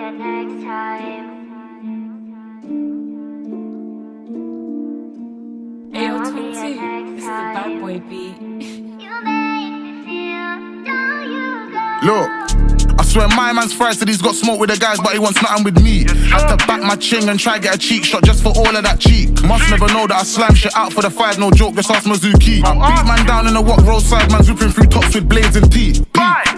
again next time. Ayo, 22. This is a bad boy beat. You make me feel, don't you go. Look, I swear my man's fried said he's got smoke with the guys, but he wants nothing with me. Had to back my chin and try get a cheek shot just for all of that cheek. Must never know that I slam shit out for the five, no joke, just ask Mizuki. I beat man down in the walk roadside, man whipping through tops with blades and teeth.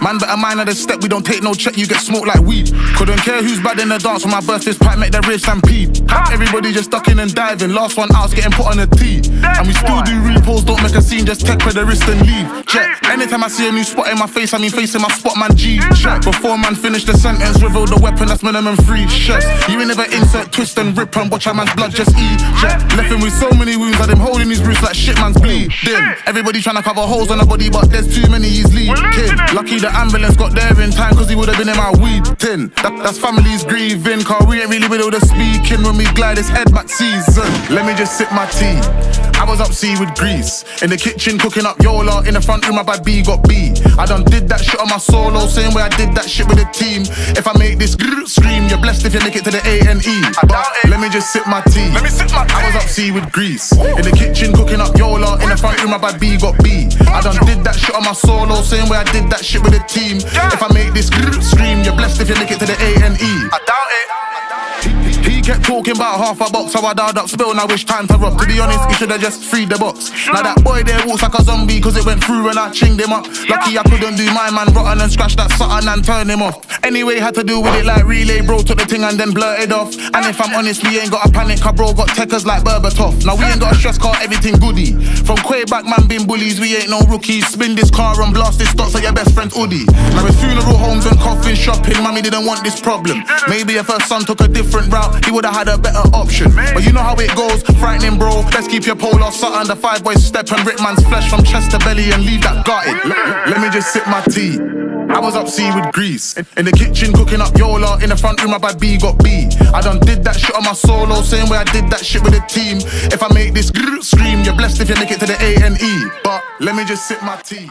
Man better mind of the step, we don't take no check, you get smoked like weed. Couldn't care who's bad in the dance when my birthday's pack, make the rave stampede. Everybody just ducking and diving, last one out's getting put on a tee. And we still do repos, don't make a scene, just tech for the wrist and leave. Check, anytime I see a new spot in my face, I mean facing my spot, man G. Check, before man finish the sentence, reveal the weapon, that's minimum 3 shots. You ain't never insert, twist and rip and watch a man's blood just eat. Check, left him with so many wounds, had him holding his bruise like shit man's bleed. Everybody trying to cover holes on the body, but there's too many, he's leaking. Lucky the ambulance got there in time, cause he would've been in my weed tin. That's families grieving, cause we ain't really with all the speaking. When we glide, it's head back season. Let me just sip my tea. I was up C with grease, in the kitchen cooking up Yola. In the front room my bad B got B. I done did that shit on my solo, same way I did that shit with the team. If I make this scream, you're blessed if you make it to the A&E. But let me just sip my tea. I was up C with grease, in the kitchen cooking up Yola. In the front room my bad B got B. I done did that shit on my solo, same way I did that shit with the team. If I make this scream, you're blessed if you make it to the A&E. I doubt it. He kept talking about half a box, how I dialed up spill, now it's time to rob. To be honest, he should've just freed the box. Now that boy there walks like a zombie, cause it went through and I chinged him up. Lucky I couldn't do my man rotten and scratch that something and turn him off. Anyway, had to deal with it like relay, bro took the thing and then blurted off. And if I'm honest, we ain't got a panic, cause bro got techers like Berbatov. Now we ain't got a stress car, everything goody. From Quay back man being bullies, we ain't no rookies. Spin this car and blast this stocks at your best friend's hoodie. Now with funeral homes and coffin shopping, mommy didn't want this problem. Maybe if her son took a different route, he would've had a better option. But you know how it goes, frightening bro. Let's keep your pole or something. The 5 boys step and rip man's flesh from chest to belly and leave that gutted. Let me just sip my tea. I was up C with grease, in the kitchen cooking up Yola. In the front room my bad B got B. I done did that shit on my solo, same way I did that shit with the team. If I make this scream, you're blessed if you make it to the A&E. But let me just sip my tea.